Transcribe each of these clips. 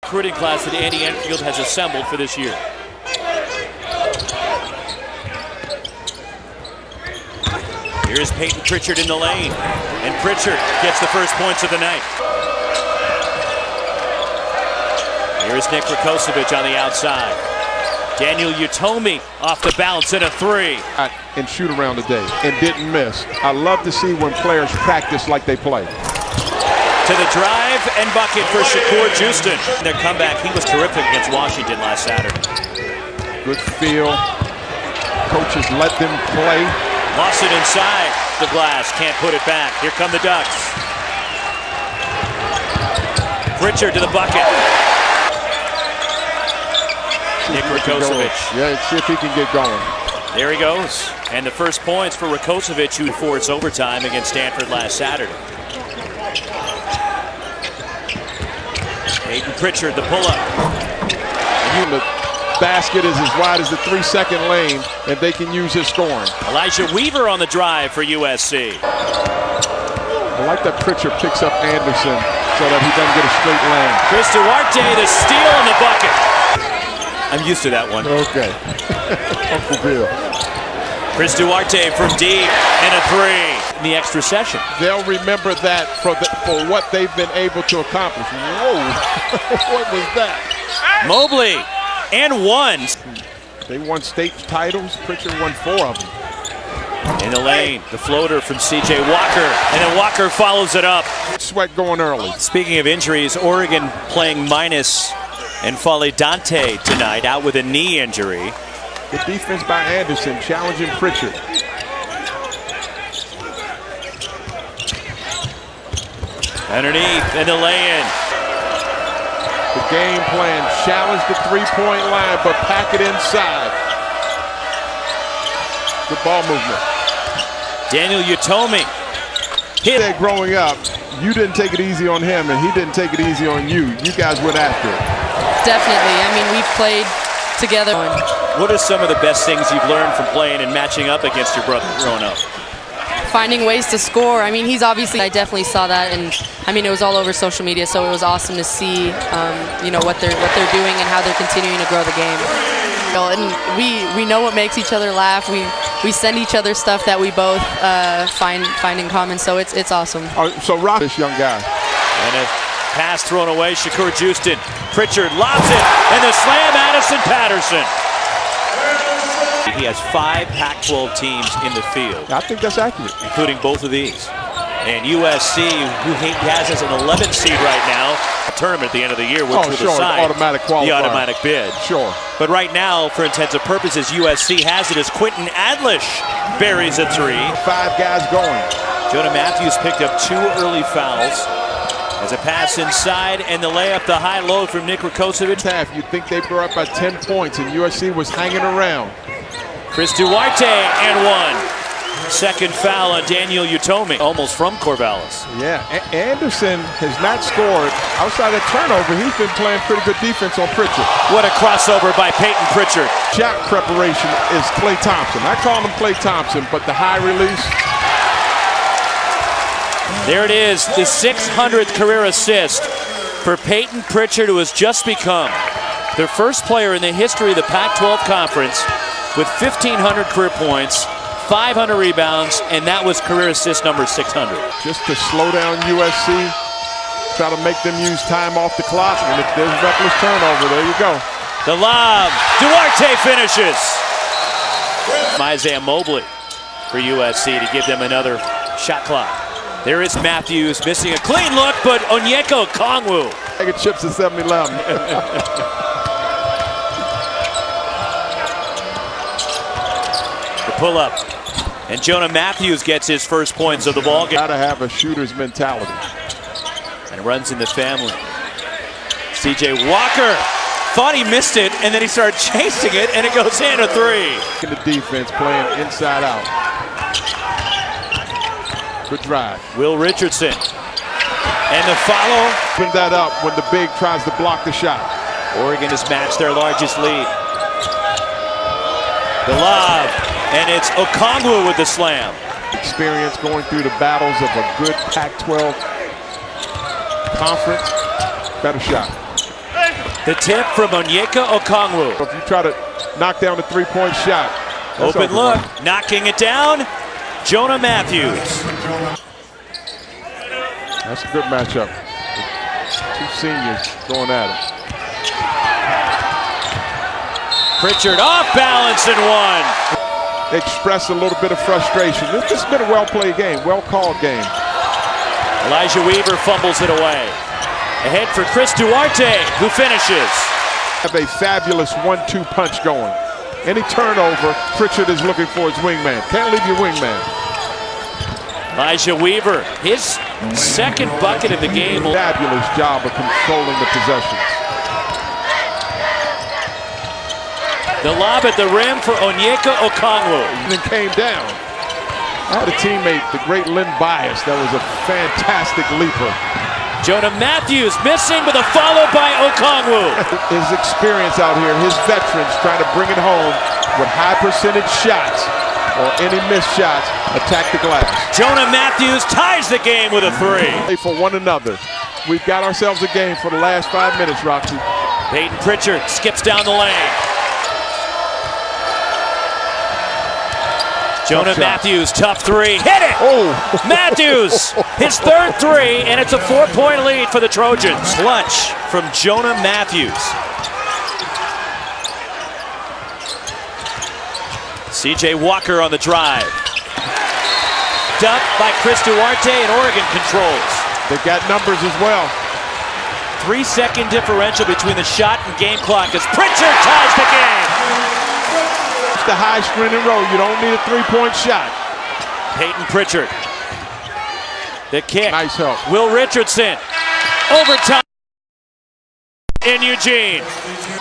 recruiting class that Andy Enfield has assembled for this year. Here's Peyton Pritchard in the lane, and Pritchard gets the first points of the night. Here's Nick Rakocevic on the outside. Daniel Utomi off the bounce and a three. And shoot around today and didn't miss. I love to see when players practice like they play. To the drive and bucket for Shakur Houston. Their comeback, he was terrific against Washington last Saturday. Good feel. Coaches let them play. Lost it inside the glass, can't put it back. Here come the Ducks. Pritchard to the bucket. Nick Rakocevic. Yeah, see if he can get going. There he goes. And the first points for Rakocevic, who forced overtime against Stanford last Saturday. Peyton Pritchard, the pull-up. The basket is as wide as the 3-second lane, and they can use his scoring. Elijah Weaver on the drive for USC. I like that Pritchard picks up Anderson so that he doesn't get a straight lane. Chris Duarte, the steal in the bucket. I'm used to that one. Okay. Uncle Bill. Chris Duarte from deep and a three in the extra session. They'll remember that for what they've been able to accomplish. Whoa, what was that? Mobley and one. They won state titles. Pritchard won 4 of them. In the lane, the floater from C.J. Walker, and then Walker follows it up. Sweat going early. Speaking of injuries, Oregon playing minus and Fale Dante tonight, out with a knee injury. Good defense by Anderson, challenging Pritchard. Underneath, and the lay-in. The game plan, challenge the three-point line, but pack it inside. Good ball movement. Daniel Utomi. Hit that growing up, you didn't take it easy on him, and he didn't take it easy on you. You guys went after it. Definitely. I mean, we've played together. What are some of the best things you've learned from playing and matching up against your brother growing up? Finding ways to score. I mean, he's obviously, I definitely saw that, and I mean, it was all over social media, so it was awesome to see, you know, what they're doing and how they're continuing to grow the game. And we know what makes each other laugh. We send each other stuff that we both find in common, so it's awesome. So Rob, this young guy. And a pass thrown away, Shakur Houston. Pritchard lobs it, and the slam, Addison Patterson. He has 5 Pac-12 teams in the field. I think that's accurate. Including both of these. And USC, who has as an 11th seed right now, a tournament at the end of the year, which will decide automatic qualifier. The automatic bid. Sure. But right now, for intensive purposes, USC has it as Quentin Adlish buries a 3. 5 guys going. Jonah Matthews picked up 2 early fouls. As a pass inside and the layup, the high low from Nick Rakocevic. You'd think they were up by 10 points and USC was hanging around. Chris Duarte and 1. Second foul on Daniel Utomi, almost from Corvallis. Yeah, Anderson has not scored. Outside of turnover, he's been playing pretty good defense on Pritchard. What a crossover by Peyton Pritchard. Shot preparation is Klay Thompson. I call him Klay Thompson, but the high release. There it is, the 600th career assist for Peyton Pritchard, who has just become the first player in the history of the Pac-12 Conference with 1,500 career points, 500 rebounds, and that was career assist number 600. Just to slow down USC, try to make them use time off the clock, and if there's reckless turnover, there you go. The lob, Duarte finishes. Isaiah Mobley for USC to give them another shot clock. There is Matthews missing a clean look, but Onyeka Okongwu. Taking chips at 7-Eleven. The pull-up. And Jonah Matthews gets his first points of the ball game. Gotta have a shooter's mentality. And runs in the family. C.J. Walker thought he missed it, and then he started chasing it, and it goes in a 3. In the defense, playing inside out. Good drive. Will Richardson. And the follow. Open that up when the big tries to block the shot. Oregon has matched their largest lead. The lob. And it's Okongwu with the slam. Experience going through the battles of a good Pac-12 conference. Better shot. The tip from Onyeka Okongwu. If you try to knock down the three-point shot, Open look, knocking it down. Jonah Matthews. That's a good matchup. Two seniors going at it. Pritchard off balance and one. Express a little bit of frustration. This has been a well-played game, well-called game. Elijah Weaver fumbles it away. Ahead for Chris Duarte, who finishes. Have a fabulous 1-2 punch going. Any turnover, Pritchard is looking for his wingman. Can't leave your wingman. Elijah Weaver, his second bucket of the game. Fabulous job of controlling the possessions. The lob at the rim for Onyeka Okongwu. And then came down. I had a teammate, the great Lynn Bias, that was a fantastic leaper. Jonah Matthews missing, but the follow by Okongwu. His experience out here, his veterans trying to bring it home with high percentage shots or any missed shots, attack the glass. Jonah Matthews ties the game with a three. Play for one another. We've got ourselves a game for the last 5 minutes, Roxy. Peyton Pritchard skips down the lane. Jonah Matthews, tough three, hit it! Oh! Matthews, his third three, and it's a 4-point lead for the Trojans. Clutch from Jonah Matthews. C.J. Walker on the drive. Dumped by Chris Duarte, and Oregon controls. They've got numbers as well. 3-second differential between the shot and game clock as Pritchard ties the game. The high screen and roll. You don't need a three-point shot. Peyton Pritchard. The kick. Nice help. Will Richardson. Overtime in Eugene.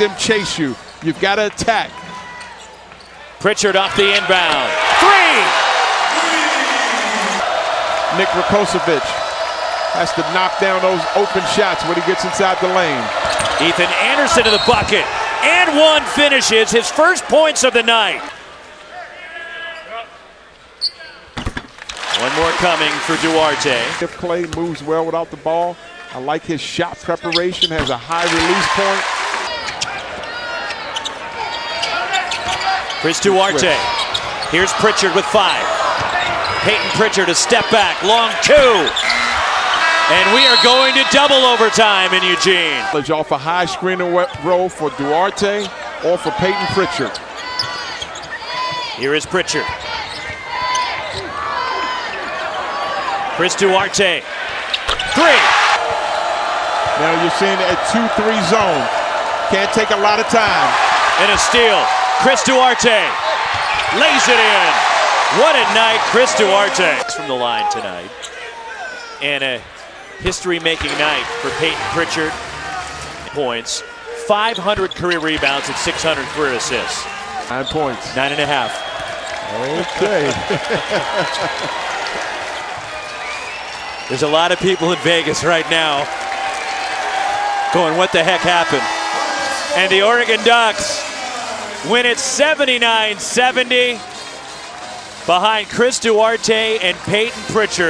Them chase you. You've got to attack. Pritchard off the inbound. Three! Nick Rakocevic has to knock down those open shots when he gets inside the lane. Ethan Anderson to the bucket. And one finishes his first points of the night. One more coming for Duarte. If Clay moves well without the ball, I like his shot preparation, has a high release point. Chris Duarte. Here's Pritchard with 5. Peyton Pritchard a step back, long 2. And we are going to double overtime in Eugene. Off a high screen and roll for Duarte or for Peyton Pritchard. Here is Pritchard. Chris Duarte. 3. Now you're seeing a 2-3 zone. Can't take a lot of time. And a steal. Chris Duarte lays it in. What a night, Chris Duarte. From the line tonight. And a history-making night for Peyton Pritchard. Points, 500 career rebounds and 600 career assists. 9 points. 9.5. Okay. There's a lot of people in Vegas right now going, what the heck happened? And the Oregon Ducks win it 79-70 behind Chris Duarte and Peyton Pritchard.